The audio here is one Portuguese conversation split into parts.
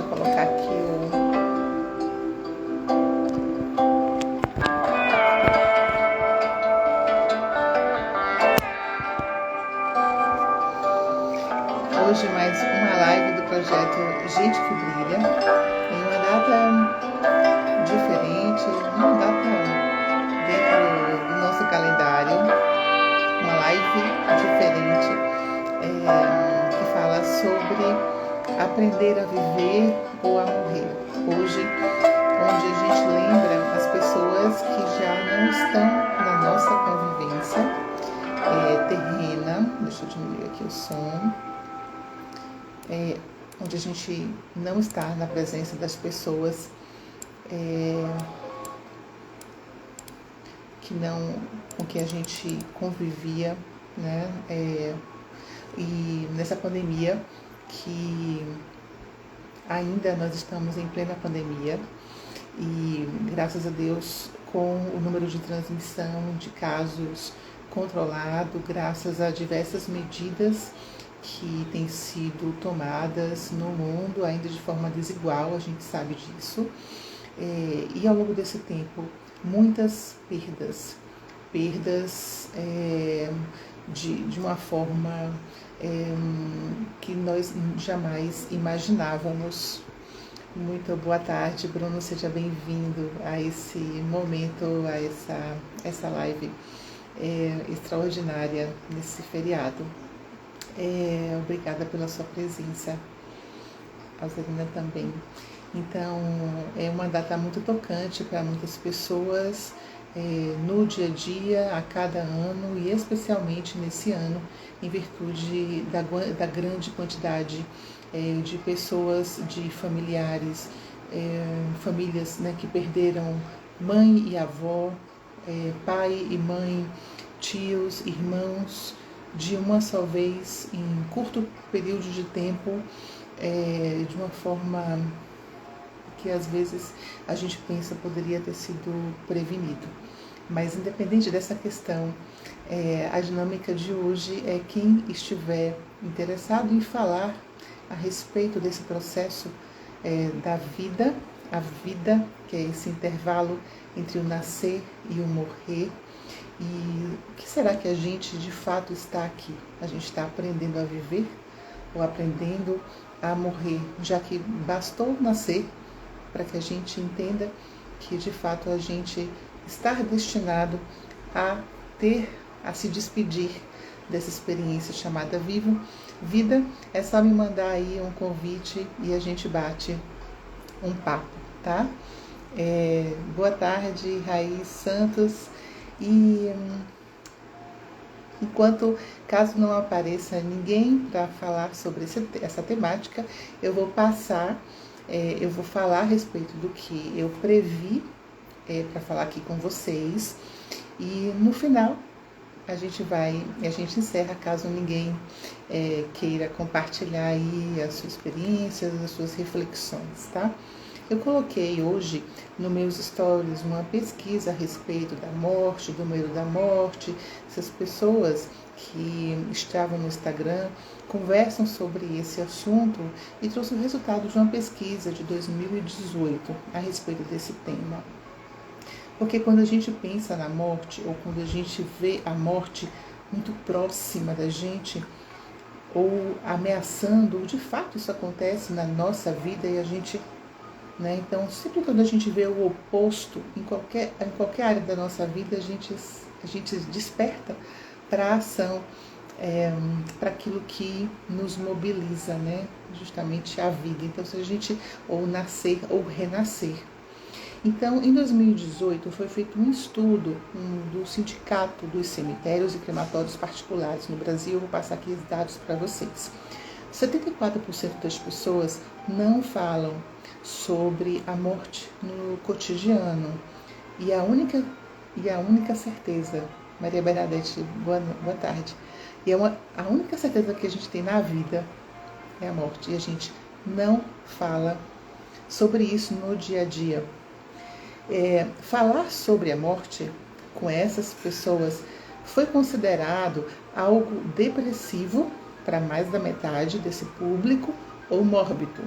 Deixa eu colocar aqui o... Hoje mais uma live do projeto Gente que Brilha, em uma data diferente, uma data dentro do nosso calendário, uma live diferente, que fala sobre aprender a viver ou a morrer. Hoje, onde a gente lembra as pessoas que já não estão na nossa convivência terrena. Deixa eu diminuir aqui o som. Onde a gente não está na presença das pessoas com que a gente convivia, né? E nessa pandemia, que ainda nós estamos em plena pandemia, e graças a Deus, com o número de transmissão de casos controlado, graças a diversas medidas que têm sido tomadas no mundo, ainda de forma desigual, a gente sabe disso. E ao longo desse tempo, muitas perdas de uma forma que nós jamais imaginávamos. Muito boa tarde, Bruno, seja bem-vindo a esse momento, a essa live extraordinária nesse feriado. Obrigada pela sua presença, a Zelina também. Então, é uma data muito tocante para muitas pessoas no dia a dia, a cada ano, e especialmente nesse ano, em virtude da grande quantidade de pessoas, de familiares, famílias, né, que perderam mãe e avó, pai e mãe, tios, irmãos, de uma só vez, em curto período de tempo, de uma forma que às vezes a gente pensa poderia ter sido prevenido. Mas independente dessa questão, a dinâmica de hoje é quem estiver interessado em falar a respeito desse processo da vida, a vida, que é esse intervalo entre o nascer e o morrer. E o que será que a gente de fato está aqui? A gente está aprendendo a viver ou aprendendo a morrer, já que bastou nascer para que a gente entenda que de fato a gente está destinado a se despedir dessa experiência chamada vida. É só me mandar aí um convite e a gente bate um papo, tá? Boa tarde, Raiz Santos. E caso não apareça ninguém para falar sobre essa temática, eu vou falar a respeito do que eu previ para falar aqui com vocês, e no final a gente encerra, caso ninguém queira compartilhar aí as suas experiências, as suas reflexões, tá? Eu coloquei hoje nos meus stories uma pesquisa a respeito da morte, do medo da morte. Essas pessoas que estavam no Instagram conversam sobre esse assunto, e trouxe o resultado de uma pesquisa de 2018 a respeito desse tema. Porque quando a gente pensa na morte, ou quando a gente vê a morte muito próxima da gente, ou ameaçando, de fato isso acontece na nossa vida, e a gente... Então, sempre quando a gente vê o oposto em qualquer área da nossa vida, a gente desperta para a ação, para aquilo que nos mobiliza, né? Justamente a vida. Então, se a gente ou nascer ou renascer. Então, em 2018, foi feito um estudo do Sindicato dos Cemitérios e Crematórios Particulares no Brasil. Eu vou passar aqui os dados para vocês. 74% das pessoas não falam sobre a morte no cotidiano. E a única certeza, Maria Bernadette, boa tarde. E a única certeza que a gente tem na vida é a morte. E a gente não fala sobre isso no dia a dia. Falar sobre a morte com essas pessoas foi considerado algo depressivo para mais da metade desse público, ou mórbido.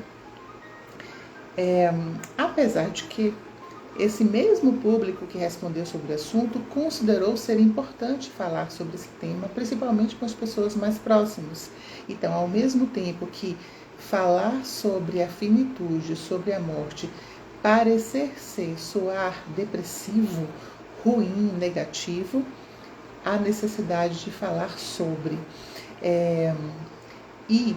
Apesar de que esse mesmo público que respondeu sobre o assunto considerou ser importante falar sobre esse tema, principalmente com as pessoas mais próximas. Então, ao mesmo tempo que falar sobre a finitude, sobre a morte, parecer ser, soar depressivo, ruim, negativo, há necessidade de falar sobre. E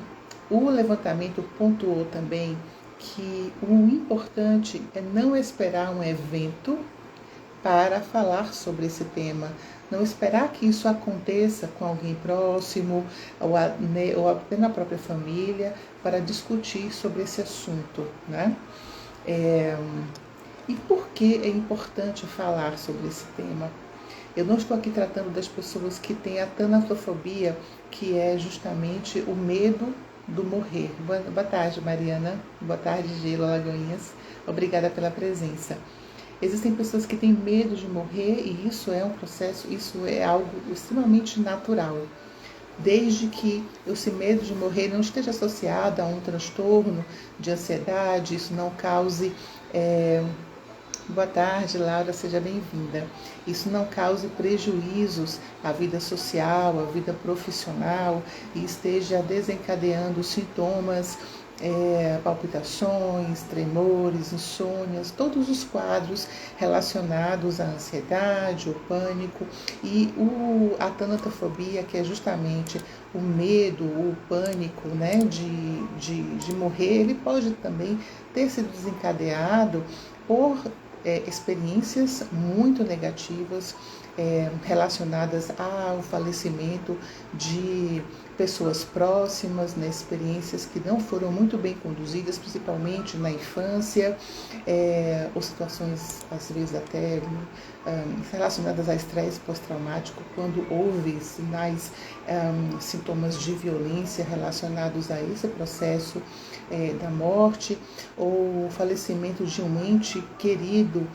o levantamento pontuou também que o importante é não esperar um evento para falar sobre esse tema, não esperar que isso aconteça com alguém próximo ou até na própria família para discutir sobre esse assunto, né? E por que é importante falar sobre esse tema? Eu não estou aqui tratando das pessoas que têm a tanatofobia, que é justamente o medo do morrer. Boa tarde, Mariana. Boa tarde, Gelo, Alagoinhas. Obrigada pela presença. Existem pessoas que têm medo de morrer e isso é um processo, isso é algo extremamente natural. Desde que esse medo de morrer não esteja associado a um transtorno de ansiedade, isso não cause... Boa tarde, Laura, seja bem-vinda. Isso não cause prejuízos à vida social, à vida profissional e esteja desencadeando sintomas, palpitações, tremores, insônias, todos os quadros relacionados à ansiedade, o pânico e a tanatofobia, que é justamente o medo, o pânico, né, de morrer, ele pode também ter sido desencadeado por experiências muito negativas relacionadas ao falecimento de pessoas próximas, né, experiências que não foram muito bem conduzidas, principalmente na infância, ou situações, às vezes, até relacionadas a estresse pós-traumático, quando houve sinais, sintomas de violência relacionados a esse processo da morte, ou falecimento de um ente querido,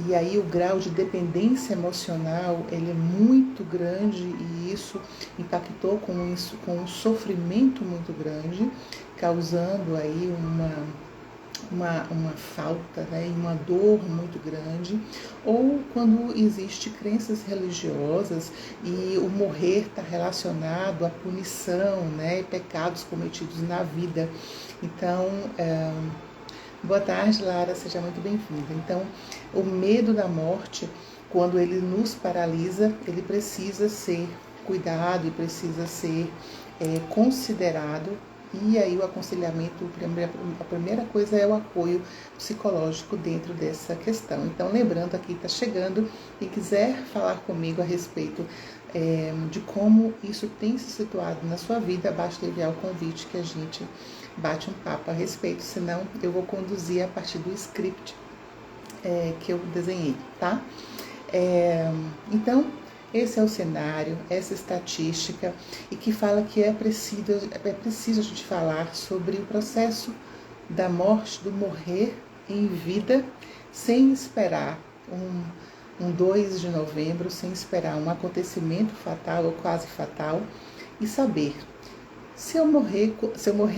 e aí o grau de dependência emocional ele é muito grande e isso impactou com um sofrimento muito grande, causando aí uma falta, né, e uma dor muito grande, ou quando existe crenças religiosas e o morrer está relacionado à punição, né, e pecados cometidos na vida. Então, boa tarde, Lara, seja muito bem-vinda. Então, o medo da morte, quando ele nos paralisa, ele precisa ser cuidado e precisa ser considerado. E aí o aconselhamento, a primeira coisa é o apoio psicológico dentro dessa questão. Então, lembrando aqui, está chegando e quiser falar comigo a respeito de como isso tem se situado na sua vida, basta enviar o convite que a gente bate um papo a respeito, senão eu vou conduzir a partir do script que eu desenhei, tá? Então, esse é o cenário, essa estatística, e que fala que é preciso a gente falar sobre o processo da morte, do morrer em vida, sem esperar um 2 de novembro, sem esperar um acontecimento fatal ou quase fatal, e saber se eu morrer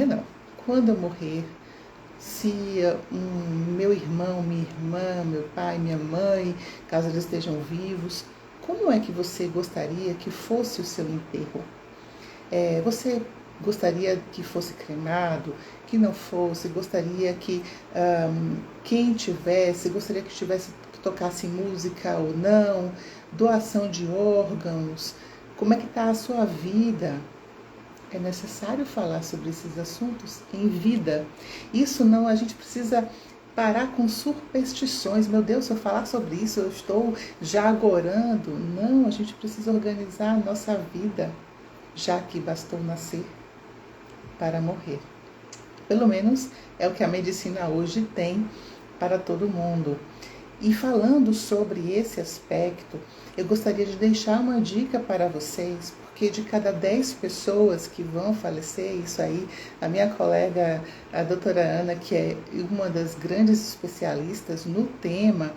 não, quando eu morrer, se meu irmão, minha irmã, meu pai, minha mãe, caso eles estejam vivos, como é que você gostaria que fosse o seu enterro? Você gostaria que fosse cremado, que não fosse? Gostaria que quem tivesse, gostaria que tocasse música ou não? Doação de órgãos? Como é que está a sua vida? É necessário falar sobre esses assuntos em vida. Isso não, a gente precisa parar com superstições. Meu Deus, se eu falar sobre isso, eu estou já agorando. Não, a gente precisa organizar a nossa vida, já que bastou nascer para morrer. Pelo menos é o que a medicina hoje tem para todo mundo. E falando sobre esse aspecto, eu gostaria de deixar uma dica para vocês, porque de cada 10 pessoas que vão falecer, isso aí, a minha colega, a doutora Ana, que é uma das grandes especialistas no tema,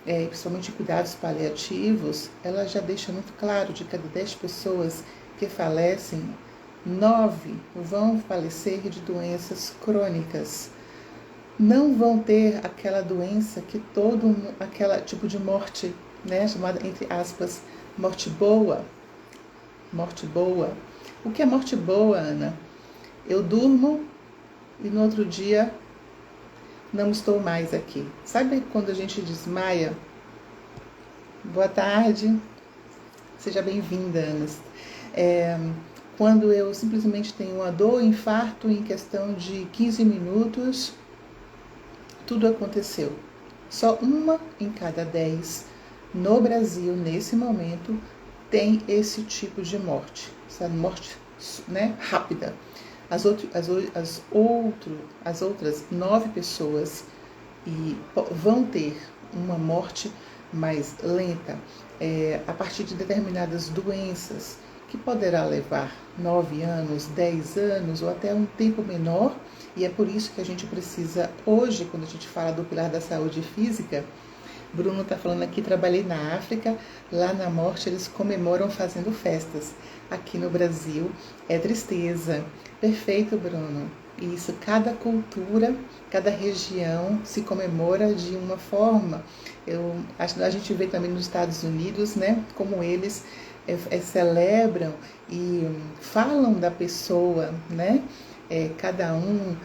principalmente em cuidados paliativos, ela já deixa muito claro, de cada 10 pessoas que falecem, 9 vão falecer de doenças crônicas. não vão ter aquela doença que aquela tipo de morte, né, chamada, entre aspas, morte boa. Morte boa. O que é morte boa, Ana? Eu durmo e no outro dia não estou mais aqui. Sabe quando a gente desmaia? Boa tarde, seja bem-vinda, Ana. Quando eu simplesmente tenho uma dor, um infarto em questão de 15 minutos, tudo aconteceu. Só uma em cada 10 no Brasil, nesse momento, tem esse tipo de morte. Essa morte, né, rápida. As outras 9 pessoas vão ter uma morte mais lenta, a partir de determinadas doenças, que poderá levar 9 anos, 10 anos ou até um tempo menor. E é por isso que a gente precisa, hoje, quando a gente fala do pilar da saúde física, Bruno está falando aqui, trabalhei na África, lá na morte eles comemoram fazendo festas. Aqui no Brasil é tristeza. Perfeito, Bruno. Isso, cada cultura, cada região se comemora de uma forma. A gente vê também nos Estados Unidos, né, como eles celebram e falam da pessoa, né? Cada um,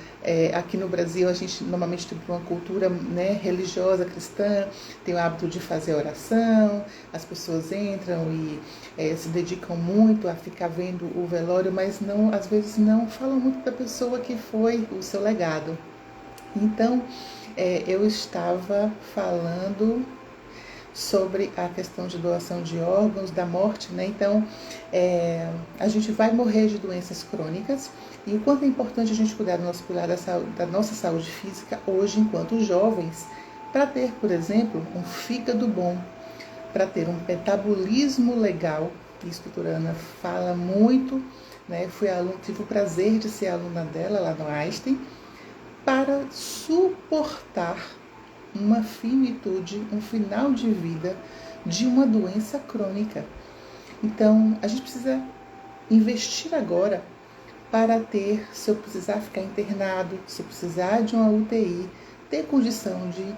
aqui no Brasil a gente normalmente tem uma cultura, né, religiosa, cristã, tem o hábito de fazer oração, as pessoas entram e se dedicam muito a ficar vendo o velório, mas não, às vezes não falam muito da pessoa que foi o seu legado. Então, eu estava falando sobre a questão de doação de órgãos, da morte, né? Então, a gente vai morrer de doenças crônicas, e o quanto é importante a gente cuidar do nosso pilar da nossa saúde física hoje, enquanto jovens, para ter, por exemplo, um fígado bom, para ter um metabolismo legal. Isso a doutora Ana fala muito, né? Tive o prazer de ser aluna dela lá no Einstein, para suportar uma finitude, um final de vida de uma doença crônica. Então, a gente precisa investir agora para ter, se eu precisar ficar internado, se eu precisar de uma UTI, ter condição de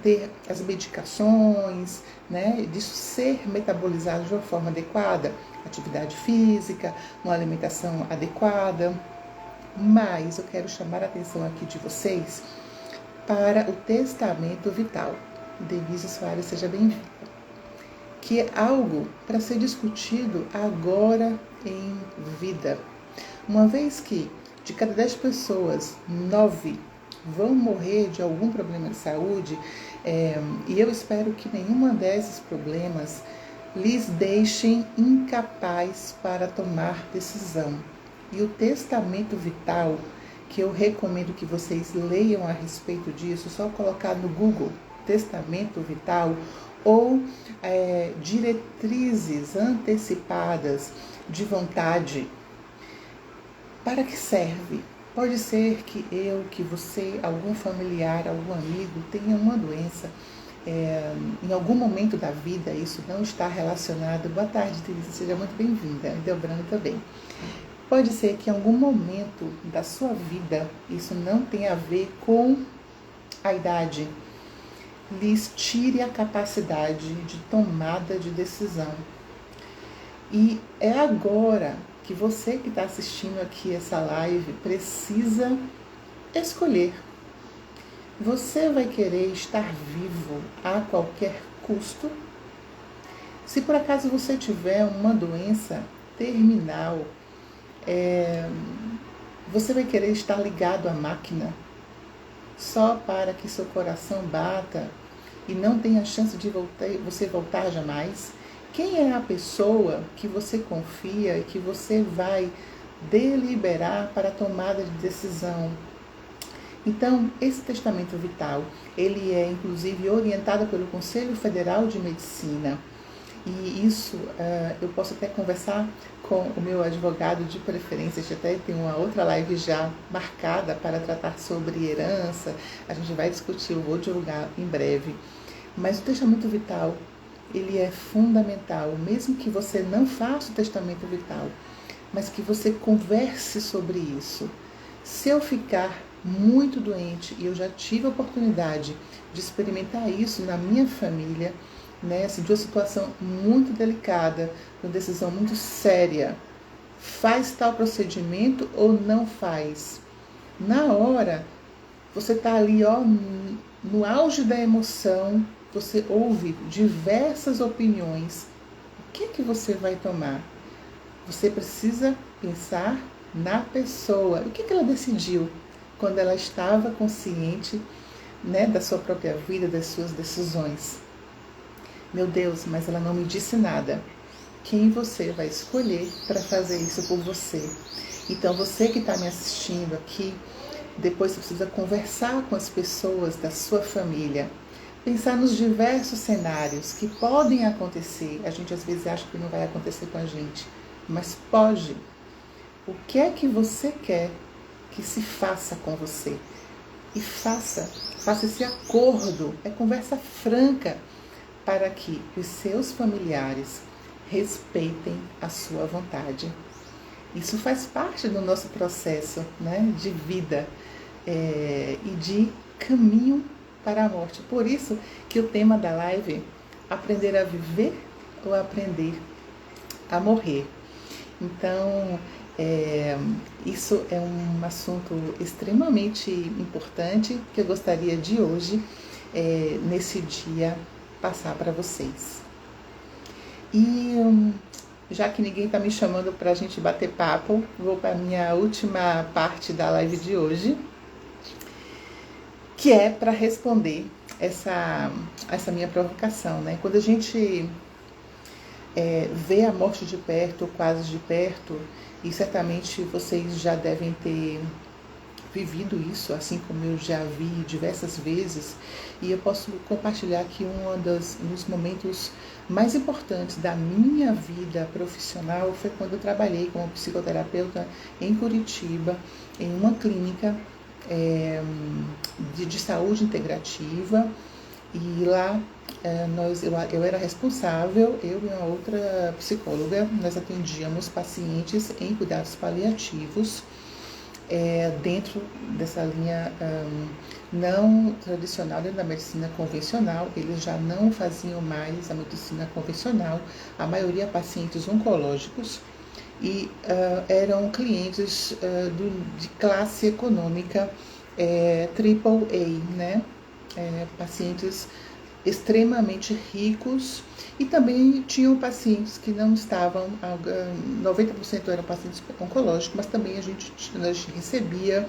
ter as medicações, né, disso ser metabolizado de uma forma adequada, atividade física, uma alimentação adequada. Mas eu quero chamar a atenção aqui de vocês para o testamento vital. Denise Soares, seja bem-vinda. Que é algo para ser discutido agora em vida. Uma vez que de cada 10 pessoas, 9 vão morrer de algum problema de saúde, e eu espero que nenhuma desses problemas lhes deixem incapaz para tomar decisão. E o testamento vital, que eu recomendo que vocês leiam a respeito disso, só colocar no Google testamento vital ou diretrizes antecipadas de vontade. Para que serve? Pode ser que eu, que você, algum familiar, algum amigo tenha uma doença, em algum momento da vida isso não está relacionado. Boa tarde, Teresa, seja muito bem-vinda. Delbrando também. Pode ser que em algum momento da sua vida isso não tenha a ver com a idade, lhes tire a capacidade de tomada de decisão. E é agora que você que está assistindo aqui essa live precisa escolher. Você vai querer estar vivo a qualquer custo? Se por acaso você tiver uma doença terminal, você vai querer estar ligado à máquina só para que seu coração bata e não tenha chance de você voltar jamais? Quem é a pessoa que você confia e que você vai deliberar para a tomada de decisão? Então, esse testamento vital, ele é inclusive orientado pelo Conselho Federal de Medicina. E isso eu posso até conversar com o meu advogado de preferência. A gente até tem uma outra live já marcada para tratar sobre herança. A gente vai discutir, eu vou divulgar em breve. Mas o testamento vital, ele é fundamental, mesmo que você não faça o testamento vital, mas que você converse sobre isso. Se eu ficar muito doente, e eu já tive a oportunidade de experimentar isso na minha família, né? Assim, de uma situação muito delicada, uma decisão muito séria. Faz tal procedimento ou não faz? Na hora, você está ali, ó, no auge da emoção, você ouve diversas opiniões. O que é que você vai tomar? Você precisa pensar na pessoa. O que é que ela decidiu quando ela estava consciente, né, da sua própria vida, das suas decisões? Meu Deus, mas ela não me disse nada. Quem você vai escolher para fazer isso por você? Então, você que está me assistindo aqui, depois você precisa conversar com as pessoas da sua família, pensar nos diversos cenários que podem acontecer. A gente às vezes acha que não vai acontecer com a gente, mas pode. O que é que você quer que se faça com você? E faça esse acordo, é conversa franca, para que os seus familiares respeitem a sua vontade. Isso faz parte do nosso processo, né, de vida e de caminho para a morte. Por isso que o tema da live é aprender a viver ou aprender a morrer. Então, isso é um assunto extremamente importante que eu gostaria de hoje, nesse dia, passar para vocês. E já que ninguém está me chamando para a gente bater papo, vou para a minha última parte da live de hoje, que é para responder essa minha provocação, né? Quando a gente vê a morte de perto, ou quase de perto, e certamente vocês já devem ter vivido isso, assim como eu já vi diversas vezes, e eu posso compartilhar aqui um dos momentos mais importantes da minha vida profissional foi quando eu trabalhei como psicoterapeuta em Curitiba, em uma clínica de saúde integrativa, e lá eu era responsável, eu e uma outra psicóloga, nós atendíamos pacientes em cuidados paliativos, dentro dessa linha não tradicional, dentro da medicina convencional. Eles já não faziam mais a medicina convencional, a maioria pacientes oncológicos, e eram clientes de classe econômica AAA, né? Pacientes extremamente ricos, e também tinham pacientes que não estavam, 90% eram pacientes oncológicos, mas também a gente recebia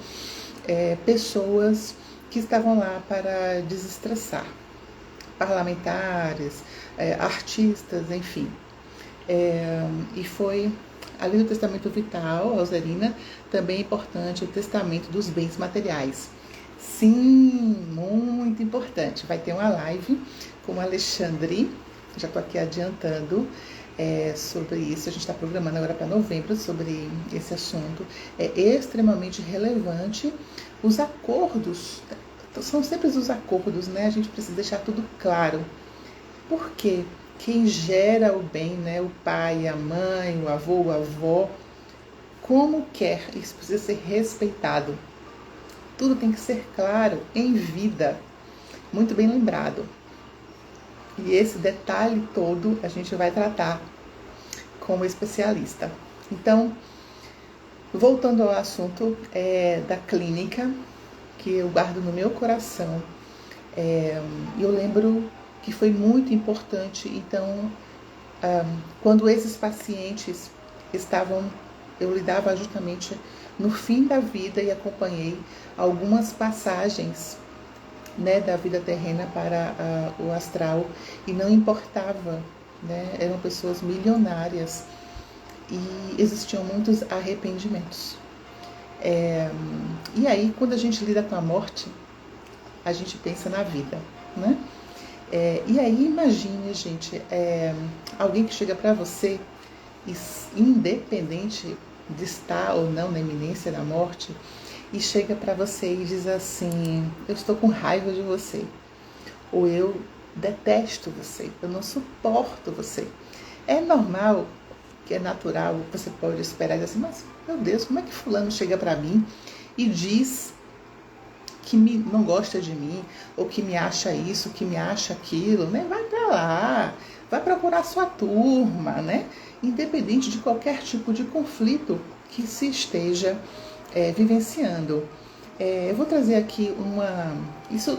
pessoas que estavam lá para desestressar, parlamentares, artistas, enfim. E foi, além do testamento vital, Alzerina, também é importante o testamento dos bens materiais. Sim, muito importante. Vai ter uma live com o Alexandre, já estou aqui adiantando sobre isso. A gente está programando agora para novembro sobre esse assunto. É extremamente relevante. Os acordos, são sempre os acordos, né? A gente precisa deixar tudo claro. Por quê? Quem gera o bem, né? O pai, a mãe, o avô, a avó, como quer, isso precisa ser respeitado. Tudo tem que ser claro em vida, muito bem lembrado. E esse detalhe todo a gente vai tratar como especialista. Então, voltando ao assunto da clínica, que eu guardo no meu coração, eu lembro que foi muito importante. Então, quando esses pacientes eu lidava justamente no fim da vida e acompanhei algumas passagens, né, da vida terrena para o astral, e não importava, né, eram pessoas milionárias e existiam muitos arrependimentos. E aí, quando a gente lida com a morte, a gente pensa na vida, né? E aí, imagine, gente, alguém que chega para você, independente de estar ou não na iminência da morte, e chega para você e diz assim: eu estou com raiva de você, ou eu detesto você, eu não suporto você. É normal, que é natural, você pode esperar assim, mas meu Deus, como é que fulano chega para mim e diz que não gosta de mim, ou que me acha isso, que me acha aquilo, né? Vai para lá, vai procurar sua turma, né? Independente de qualquer tipo de conflito que se esteja vivenciando. Eu vou trazer aqui isso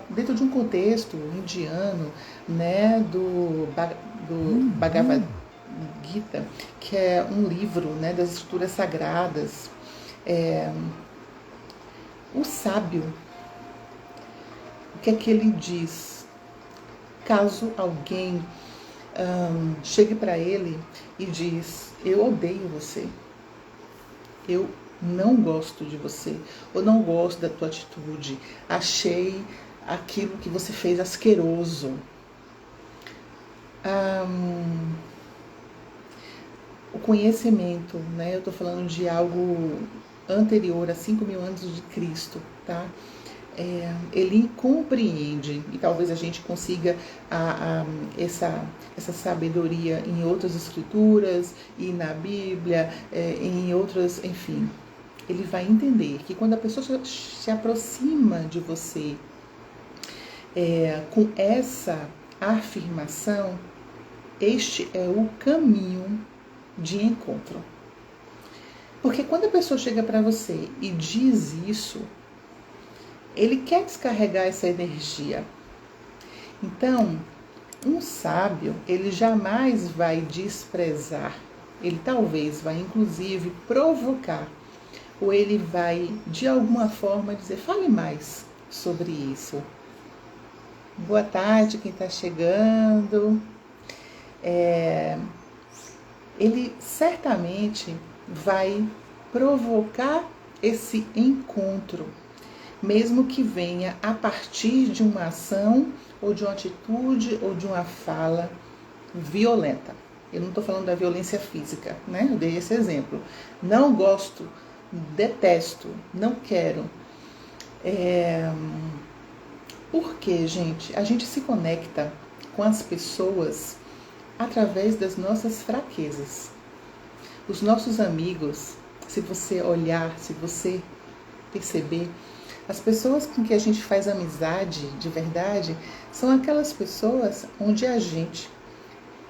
dentro de um contexto indiano, né, do Bhagavad Gita, que é um livro, né, das escrituras sagradas. O sábio, o que é que ele diz? Caso alguém chegue para ele e diz: eu odeio você, eu não gosto de você, ou não gosto da tua atitude, achei aquilo que você fez asqueroso. O conhecimento, né? Eu estou falando de algo anterior a 5.000 anos de Cristo, tá? Ele compreende, e talvez a gente consiga essa sabedoria em outras escrituras e na Bíblia, em outras, enfim. Ele vai entender que quando a pessoa se aproxima de você com essa afirmação, este é o caminho de encontro. Porque quando a pessoa chega para você e diz isso, ele quer descarregar essa energia. Então, um sábio, ele jamais vai desprezar, ele talvez vai inclusive provocar, ou ele vai de alguma forma dizer: fale mais sobre isso. Boa tarde, quem está chegando. Ele certamente vai provocar esse encontro, mesmo que venha a partir de uma ação, ou de uma atitude, ou de uma fala violenta. Eu não estou falando da violência física, né? Eu dei esse exemplo. Não gosto, detesto, não quero. Porque, gente, a gente se conecta com as pessoas através das nossas fraquezas. Os nossos amigos, se você olhar, se você perceber, as pessoas com que a gente faz amizade de verdade são aquelas pessoas onde a gente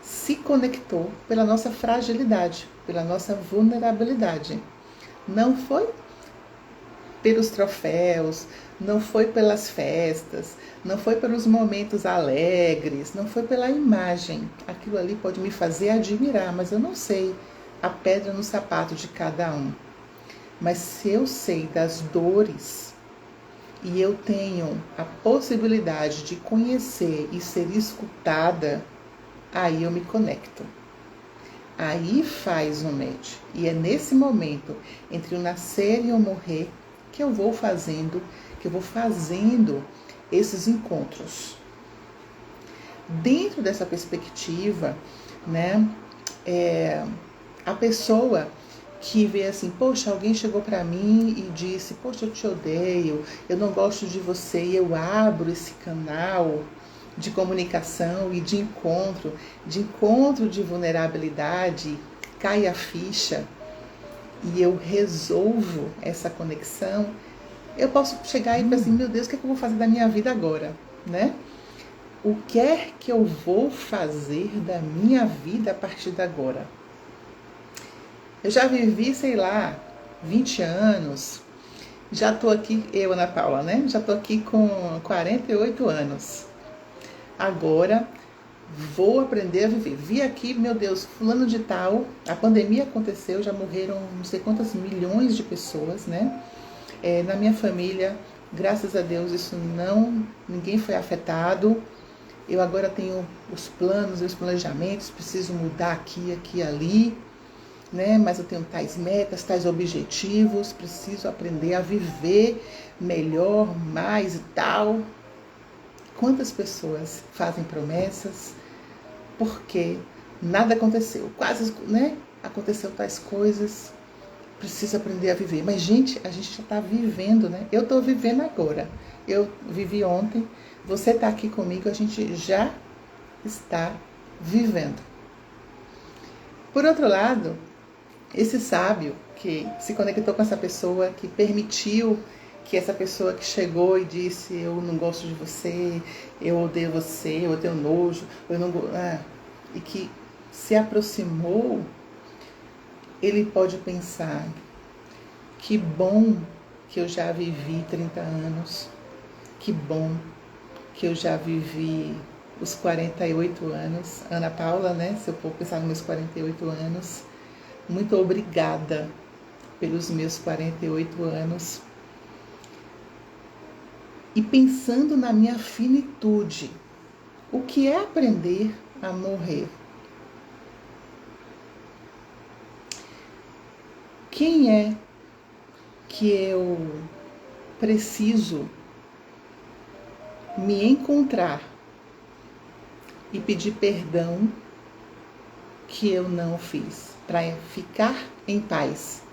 se conectou pela nossa fragilidade, pela nossa vulnerabilidade. Não foi pelos troféus, não foi pelas festas, não foi pelos momentos alegres, não foi pela imagem. Aquilo ali pode me fazer admirar, mas eu não sei a pedra no sapato de cada um. Mas se eu sei das dores e eu tenho a possibilidade de conhecer e ser escutada, aí eu me conecto. Aí faz um match. E é nesse momento, entre o nascer e o morrer, que eu vou fazendo esses encontros. Dentro dessa perspectiva, né, a pessoa que vê assim: poxa, alguém chegou para mim e disse: poxa, eu te odeio, eu não gosto de você, e eu abro esse canal de comunicação e de encontro de vulnerabilidade, cai a ficha e eu resolvo essa conexão. Eu posso chegar e pensar assim: meu Deus, o que é que eu vou fazer da minha vida agora, né? O que é que eu vou fazer da minha vida a partir de agora? Eu já vivi, sei lá, 20 anos, já estou aqui, eu, Ana Paula, né? Já estou aqui com 48 anos. Agora vou aprender a viver. Vi aqui, meu Deus, fulano de tal, a pandemia aconteceu, já morreram não sei quantas milhões de pessoas, né? Na minha família, graças a Deus, ninguém foi afetado. Eu agora tenho os planos e os planejamentos, preciso mudar aqui, ali, né? Mas eu tenho tais metas, tais objetivos, preciso aprender a viver melhor, mais e tal. Quantas pessoas fazem promessas porque nada aconteceu, quase, né? Aconteceu tais coisas, preciso aprender a viver. Mas, gente, a gente já está vivendo, né? Eu estou vivendo agora. Eu vivi ontem, você está aqui comigo, a gente já está vivendo. Por outro lado, esse sábio que se conectou com essa pessoa, que permitiu que essa pessoa que chegou e disse eu não gosto de você, eu odeio você, eu tenho nojo, eu não e que se aproximou, ele pode pensar, que bom que eu já vivi 30 anos, que bom que eu já vivi os 48 anos, Ana Paula, né? Se eu for pensar nos meus 48 anos, muito obrigada pelos meus 48 anos. E pensando na minha finitude, o que é aprender a morrer? Quem é que eu preciso me encontrar e pedir perdão que eu não fiz, para ficar em paz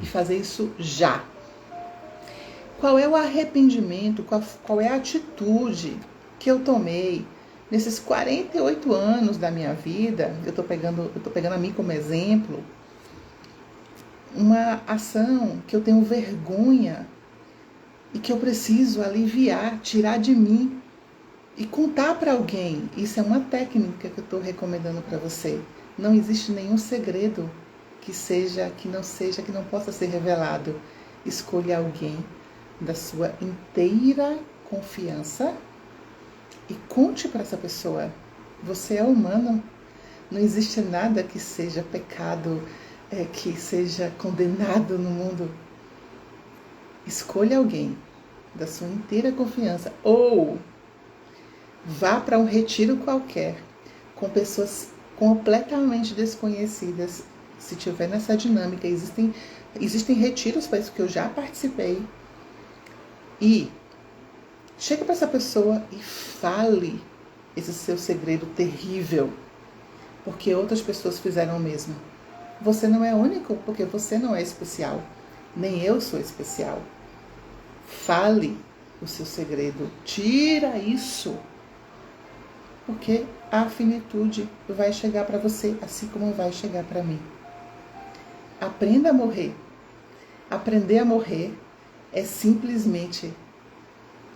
e fazer isso já? Qual é o arrependimento, qual é a atitude que eu tomei nesses 48 anos da minha vida? Eu tô pegando a mim como exemplo. Uma ação que eu tenho vergonha e que eu preciso aliviar, tirar de mim e contar para alguém. Isso é uma técnica que eu estou recomendando para você. Não existe nenhum segredo que não possa ser revelado. Escolha alguém da sua inteira confiança e conte para essa pessoa. Você é humano. Não existe nada que seja pecado, que seja condenado no mundo. Escolha alguém da sua inteira confiança ou vá para um retiro qualquer com pessoas completamente desconhecidas. Se tiver nessa dinâmica, existem retiros para isso que eu já participei. E chegue para essa pessoa e fale esse seu segredo terrível, porque outras pessoas fizeram o mesmo. Você não é único, porque você não é especial. Nem eu sou especial. Fale o seu segredo. Tira isso. Porque a finitude vai chegar para você, assim como vai chegar para mim. Aprenda a morrer. Aprender a morrer é simplesmente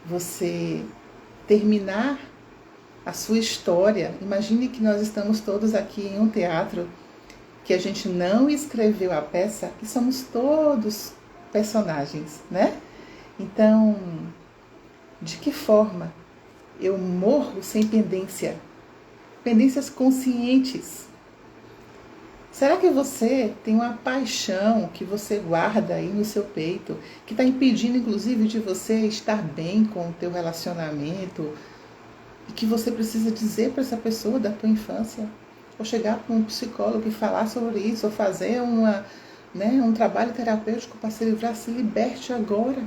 você terminar a sua história. Imagine que nós estamos todos aqui em um teatro, que a gente não escreveu a peça e somos todos personagens, né? Então, de que forma eu morro sem pendência? Pendências conscientes. Será que você tem uma paixão que você guarda aí no seu peito, que está impedindo, inclusive, de você estar bem com o teu relacionamento e que você precisa dizer para essa pessoa da tua infância? Ou chegar para um psicólogo e falar sobre isso, ou fazer um trabalho terapêutico para se livrar? Se liberte agora.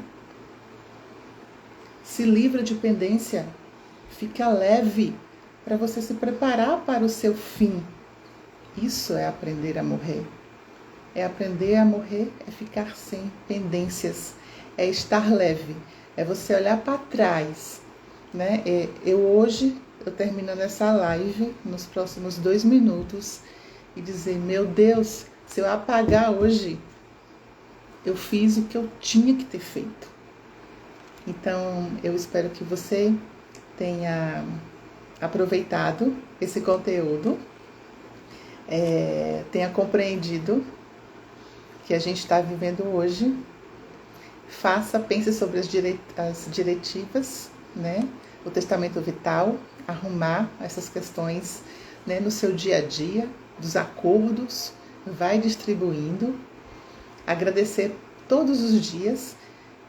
Se livra de pendência. Fica leve para você se preparar para o seu fim. Isso é aprender a morrer. É aprender a morrer, é ficar sem pendências, é estar leve, é você olhar para trás, né? Eu terminando essa live nos próximos 2 minutos e dizer, meu Deus, se eu apagar hoje, eu fiz o que eu tinha que ter feito. Então, eu espero que você tenha aproveitado esse conteúdo, tenha compreendido que a gente está vivendo hoje. Pense sobre as diretivas, né? O testamento vital, arrumar essas questões, né, no seu dia a dia, dos acordos, vai distribuindo, agradecer todos os dias.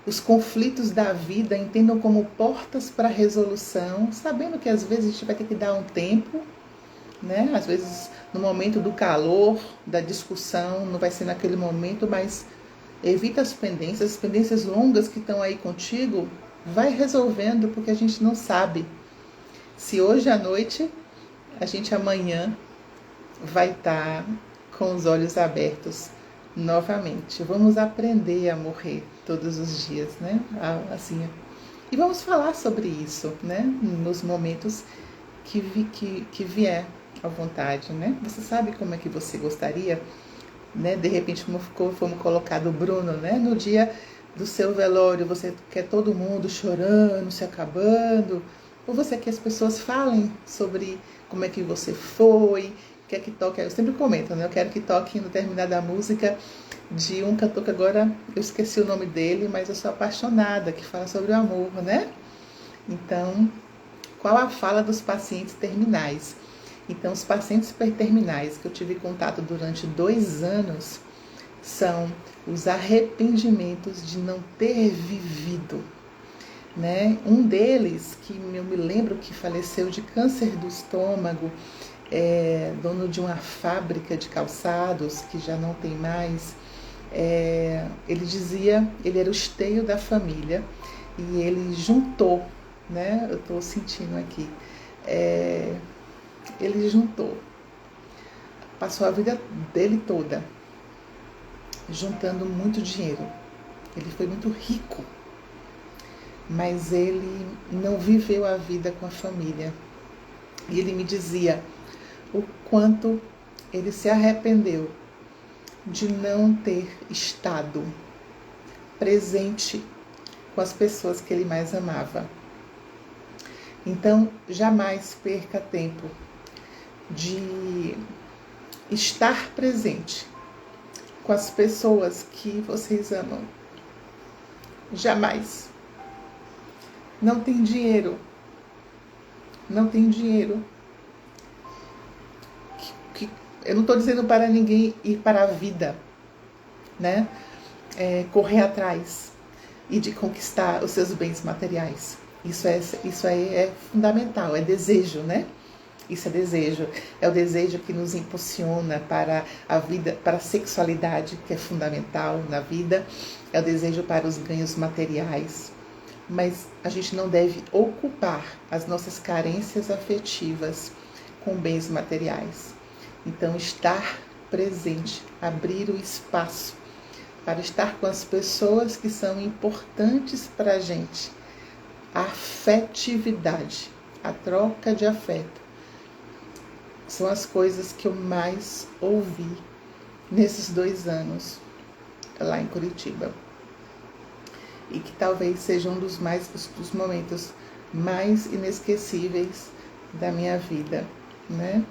Os conflitos da vida entendam como portas para resolução, sabendo que às vezes a gente vai ter que dar um tempo, né? Às vezes no momento do calor, da discussão, não vai ser naquele momento, mas evita as pendências longas que estão aí contigo, vai resolvendo, porque a gente não sabe se hoje à noite a gente amanhã vai estar com os olhos abertos novamente. Vamos aprender a morrer todos os dias, né? Assim. E vamos falar sobre isso, né? Nos momentos que vier à vontade, né? Você sabe como é que você gostaria, né? De repente, como fomos colocar do Bruno, né? No dia do seu velório você quer todo mundo chorando, se acabando, ou você quer que as pessoas falem sobre como é que você foi, quer que toque, eu sempre comento, né? Eu quero que toque em determinada música de um cantor que agora eu esqueci o nome dele, mas eu sou apaixonada, que fala sobre o amor, né? Então, qual a fala dos pacientes terminais? Então, os pacientes terminais que eu tive contato durante 2 anos são os arrependimentos de não ter vivido, né? Um deles, que eu me lembro que faleceu de câncer do estômago, dono de uma fábrica de calçados, que já não tem mais, ele dizia, ele era o esteio da família, e ele juntou, né? Eu estou sentindo aqui, ele juntou, passou a vida dele toda juntando muito dinheiro. Ele foi muito rico, mas ele não viveu a vida com a família. E ele me dizia o quanto ele se arrependeu de não ter estado presente com as pessoas que ele mais amava. Então, jamais perca tempo de estar presente com as pessoas que vocês amam. Jamais. Não tem dinheiro. Não tem dinheiro. Eu não estou dizendo para ninguém ir para a vida, né? Correr atrás e de conquistar os seus bens materiais. Isso aí é fundamental, é desejo, né? Isso é desejo. É o desejo que nos impulsiona para a vida, para a sexualidade, que é fundamental na vida. É o desejo para os ganhos materiais. Mas a gente não deve ocupar as nossas carências afetivas com bens materiais. Então, estar presente, abrir o espaço para estar com as pessoas que são importantes para a gente. A afetividade, a troca de afeto, são as coisas que eu mais ouvi nesses 2 anos lá em Curitiba. E que talvez seja um dos momentos mais inesquecíveis da minha vida, né?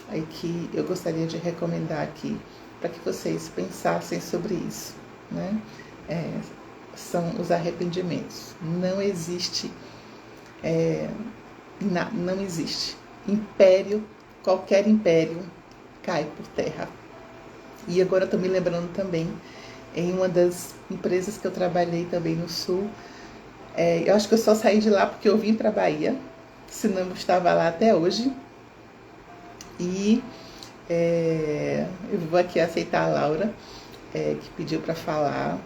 Aí que eu gostaria de recomendar aqui para que vocês pensassem sobre isso, né? São os arrependimentos. Não existe, não existe império, qualquer império cai por terra. E agora estou me lembrando também, em uma das empresas que eu trabalhei também no Sul, eu acho que eu só saí de lá porque eu vim para a Bahia, senão eu estava lá até hoje. E eu vou aqui aceitar a Laura, que pediu para falar.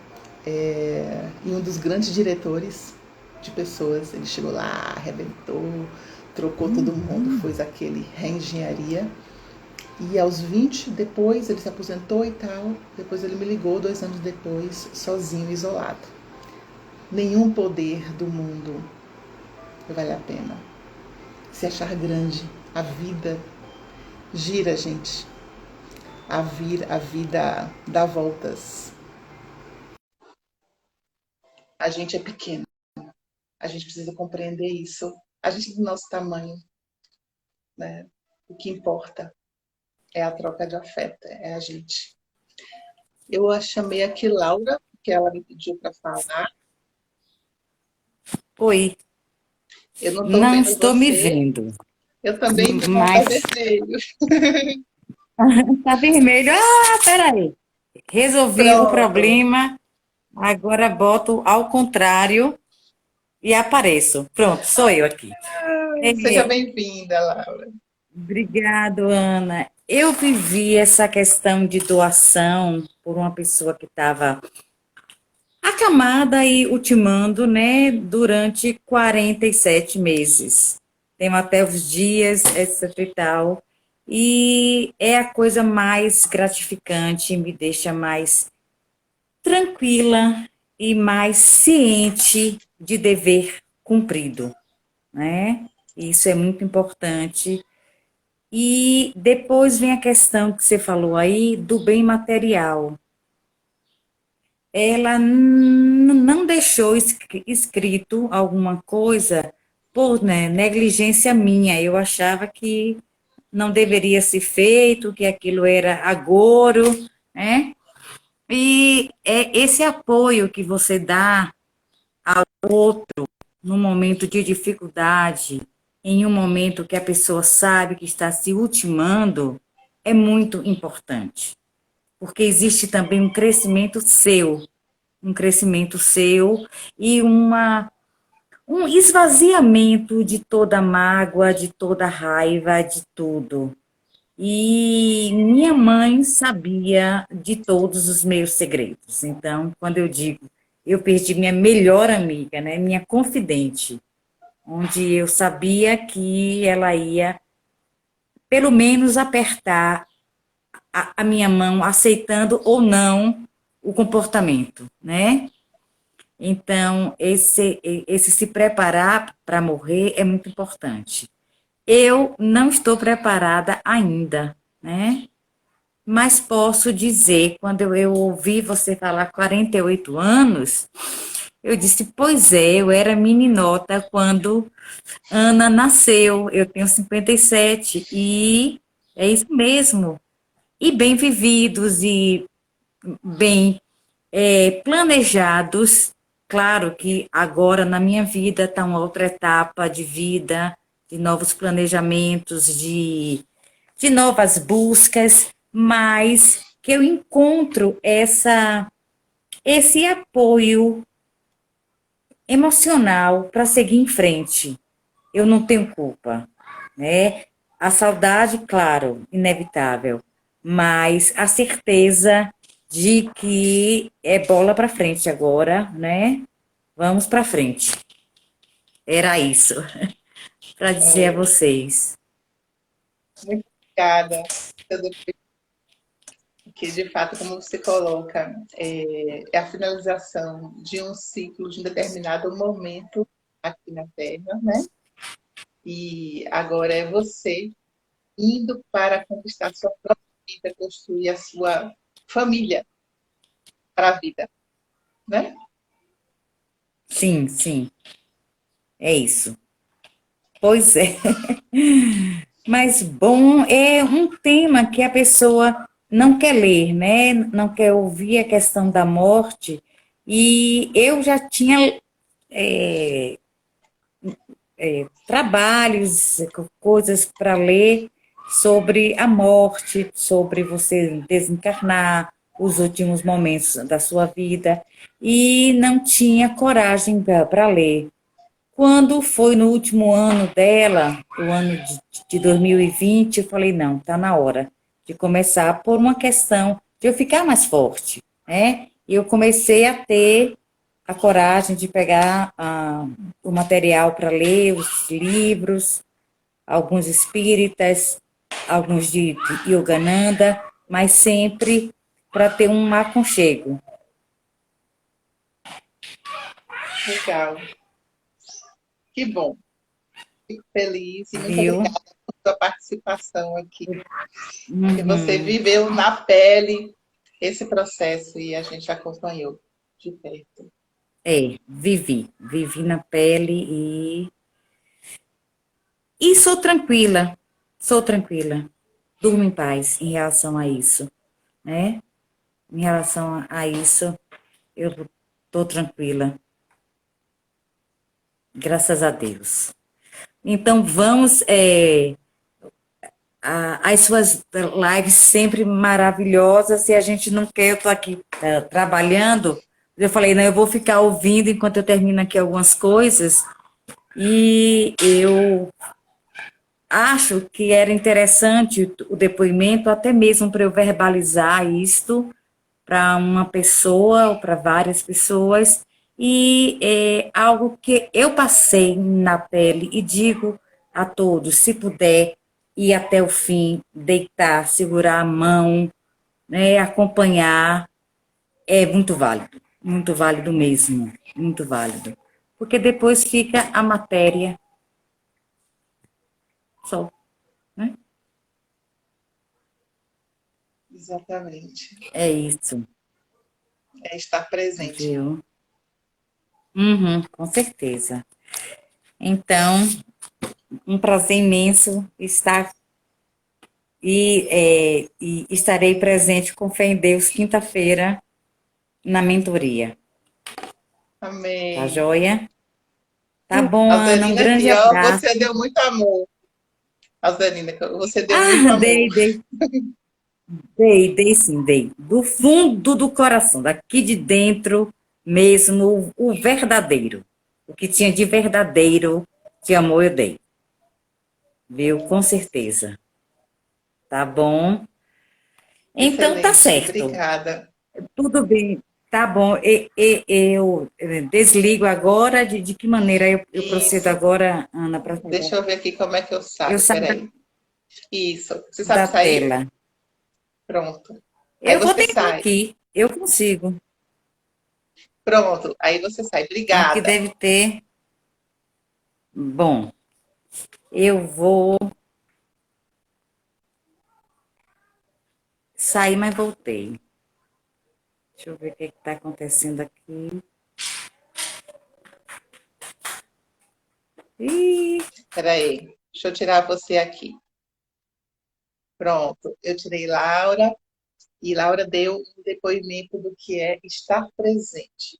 E um dos grandes diretores de pessoas, ele chegou lá, arrebentou, trocou todo mundo, fez aquele reengenharia. E aos 20, depois ele se aposentou e tal. Depois ele me ligou 2 anos depois, sozinho, isolado. Nenhum poder do mundo vale a pena. Se achar grande, a vida gira, gente. A vida dá voltas. A gente é pequeno. A gente precisa compreender isso. A gente é do nosso tamanho, né? O que importa é a troca de afeto, é a gente. Eu a chamei aqui Laura, porque ela me pediu para falar. Oi, Eu não estou não vendo estou me você. vendo, Eu também não, tá mas vermelho. tá vermelho. Ah, peraí. Resolvi o Pronto. problema, agora boto ao contrário e apareço. Pronto, sou eu aqui. Seja É, bem-vinda, Laura. obrigado, Ana. Eu vivi essa questão de doação por uma pessoa que estava acamada e ultimando, né, durante 47 meses. Tenho até os dias, etc e tal. E é a coisa mais gratificante, me deixa mais tranquila e mais ciente de dever cumprido, né? Isso é muito importante. E depois vem a questão que você falou aí do bem material. ela não deixou escrito alguma coisa por, né, negligência minha. Eu achava que não deveria ser feito, que aquilo era agouro, né? E é esse apoio que você dá no momento de dificuldade, em um momento que a pessoa sabe que está se ultimando, é muito importante, porque existe também um crescimento seu e um esvaziamento de toda mágoa, de toda raiva, de tudo. E minha mãe sabia de todos os meus segredos. Então, quando eu digo, eu perdi minha melhor amiga, né, minha confidente, onde eu sabia que ela ia, pelo menos, apertar a minha mão, aceitando ou não o comportamento, né? Então, esse se preparar para morrer é muito importante. Eu não estou preparada ainda, né? Mas posso dizer, quando eu ouvi você falar 48 anos, eu disse, pois é, eu era meninota quando Ana nasceu, eu tenho 57, e é isso mesmo. E bem vividos e bem planejados. Claro que agora na minha vida está uma outra etapa de vida, de novos planejamentos, de novas buscas, mas que eu encontro esse apoio emocional para seguir em frente. Eu não tenho culpa, né? A saudade, claro, inevitável, mas a certeza de que é bola para frente agora, né? Vamos para frente. Era isso para dizer a É, vocês. muito obrigada. Que de fato, como você coloca, é a finalização de um ciclo de um determinado momento aqui na Terra, né? E agora é você indo para conquistar sua própria vida, construir a sua família para a vida, né? Sim, sim, é isso. Pois é. Mas bom, é um tema que a pessoa não quer ler, né? Não quer ouvir a questão da morte. E eu já tinha é, trabalhos, coisas para ler sobre a morte, sobre você desencarnar, os últimos momentos da sua vida, e não tinha coragem para ler. Quando foi no último ano dela, o ano de 2020, eu falei, não, está na hora de começar por uma questão de eu ficar mais forte, né? E eu comecei a ter a coragem de pegar o material para ler, os livros, alguns espíritas, alguns de Yogananda, mas sempre para ter um aconchego, Legal. Que bom. Fico feliz e muito viu? obrigada por sua participação aqui. Que você Uhum. viveu na pele esse processo e a gente acompanhou de perto. Vivi na pele e sou tranquila, durmo em paz em relação a isso, né? Em relação a isso, eu estou tranquila, graças a Deus. Então vamos, as suas lives sempre maravilhosas, e a gente não quer, eu estou aqui trabalhando, eu falei, não, eu vou ficar ouvindo enquanto eu termino aqui algumas coisas, e eu acho que era interessante o depoimento, até mesmo para eu verbalizar isto para uma pessoa ou para várias pessoas, e é algo que eu passei na pele e digo a todos, se puder ir até o fim, deitar, segurar a mão, né, acompanhar, é muito válido mesmo, muito válido. Porque depois fica a matéria só, né? Exatamente. É isso. É estar presente. viu? Uhum, com certeza. Então, um prazer imenso estar e estarei presente com fé em Deus quinta-feira na mentoria. Tá Amém. joia? Tá bom, A Ana, um Zanina grande aqui, ó, abraço. você deu muito amor. A Zanina, você deu muito Ah, amor. dei sim, dei. Do fundo do coração, daqui de dentro mesmo, o verdadeiro. O que tinha de verdadeiro, de amor eu dei. Viu? Com certeza. Tá bom? Então tá Excelente, certo. obrigada. Tudo bem. Tá bom. Eu desligo agora. De que maneira eu procedo Isso. agora, Ana, para sair Deixa eu ver aqui como é que eu eu saio. saio Peraí. Isso. Você sabe da sair? tela. Pronto. Aí Eu vou você tentar sai. aqui. Eu consigo. Pronto. Aí você sai. Aqui Obrigada. deve ter. Bom, eu vou sair, mas voltei. Deixa eu ver o que está acontecendo aqui. Ih, Peraí. Deixa eu tirar você aqui. Pronto. Eu tirei Laura e Laura deu um depoimento do que é estar presente.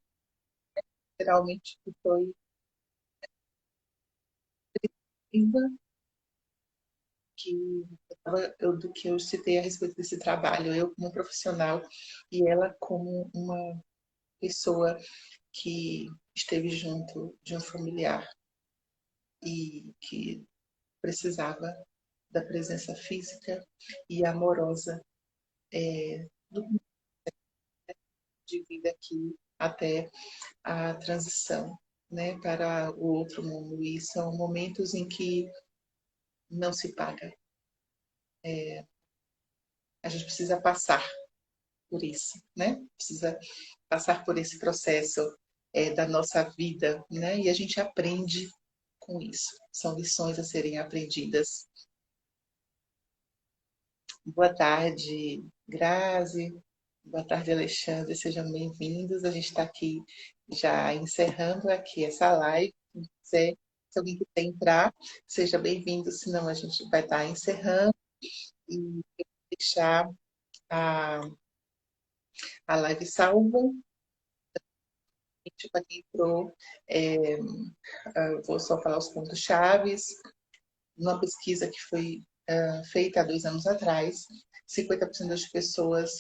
Geralmente foi que do que eu citei a respeito desse trabalho, eu como profissional e ela como uma pessoa que esteve junto de um familiar e que precisava da presença física e amorosa do de vida aqui até a transição, né, para o outro mundo. E são momentos em que não se paga. A gente precisa passar por isso, né? Precisa passar por esse processo da nossa vida, né? E a gente aprende com isso. São lições a serem aprendidas. Boa tarde, Grazi. Boa tarde, Alexandre. Sejam bem-vindos. A gente está aqui já encerrando aqui essa live. Se alguém quiser entrar, seja bem-vindo. Senão a gente vai estar encerrando e deixar a, a live salva. Para quem entrou, é, vou só falar os pontos chaves. Numa pesquisa que foi feita há 2 anos atrás, 50% das pessoas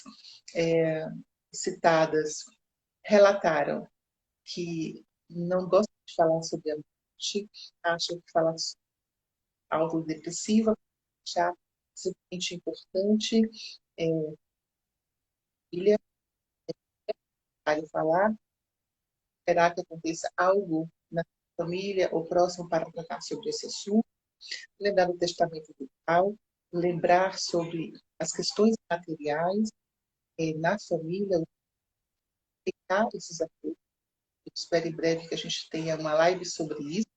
citadas relataram que não gostam de falar sobre a morte, acham que falar algo depressivo, achar simplesmente importante, filha, para falar, esperar que aconteça algo na família ou próximo para tratar sobre esse assunto, lembrar do testamento vital, lembrar sobre as questões materiais na família, respeitar esses acordos. Eu espero em breve que a gente tenha uma live sobre isso,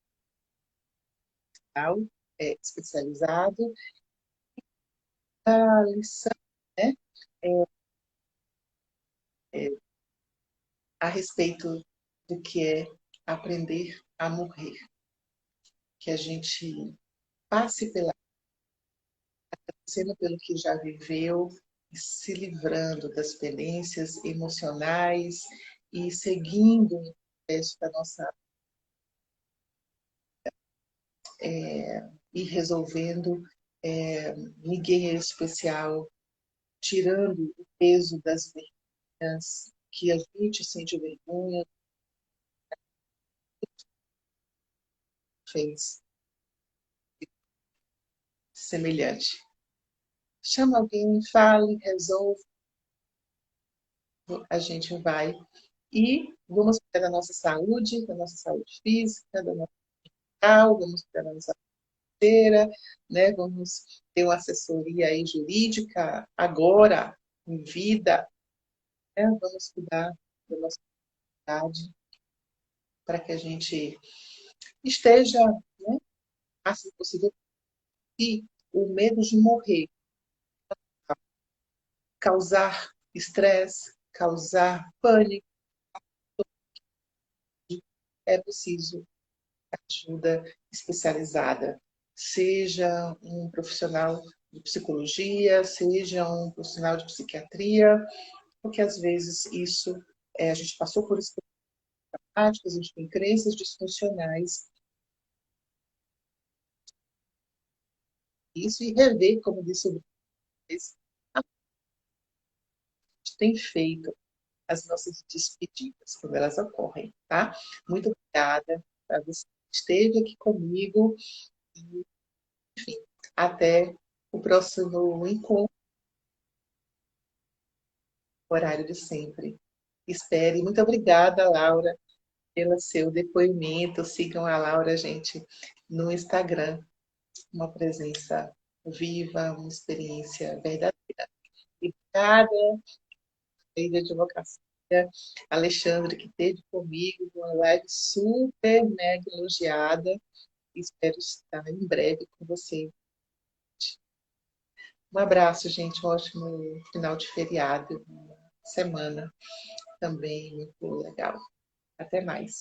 tal, especializado. A lição, né, é, a respeito do que é aprender a morrer, que a gente passe pela cena pelo que já viveu, se livrando das pendências emocionais e seguindo o processo da nossa e resolvendo. Ninguém é especial, tirando o peso das vergonhas que a gente sente vergonha fez semelhante. Chama alguém, fale, resolve, a gente vai e vamos cuidar da nossa saúde física, da nossa mental, vamos cuidar da nossa carteira, né? Vamos ter uma assessoria aí jurídica agora, em vida, né? Vamos cuidar da nossa idade para que a gente esteja, né, máximo possível, e o medo de morrer causar estresse, causar pânico, é preciso ajuda especializada, seja um profissional de psicologia, seja um profissional de psiquiatria, porque às vezes isso a gente passou por experiências práticas, a gente tem crenças disfuncionais, isso e rever, como disse o Luiz, a gente tem feito as nossas despedidas, quando elas ocorrem, tá? Muito obrigada a você que esteve aqui comigo e, enfim, até o próximo encontro, horário de sempre. Espere. Muito obrigada, Laura, pelo seu depoimento. Sigam a Laura, gente, no Instagram. Uma presença viva, uma experiência verdadeira. Obrigada, de advocacia, Alexandre, que esteve comigo, uma live super mega elogiada. Espero estar em breve com você. Um abraço, gente. Um ótimo final de feriado, uma semana também muito legal. Até mais.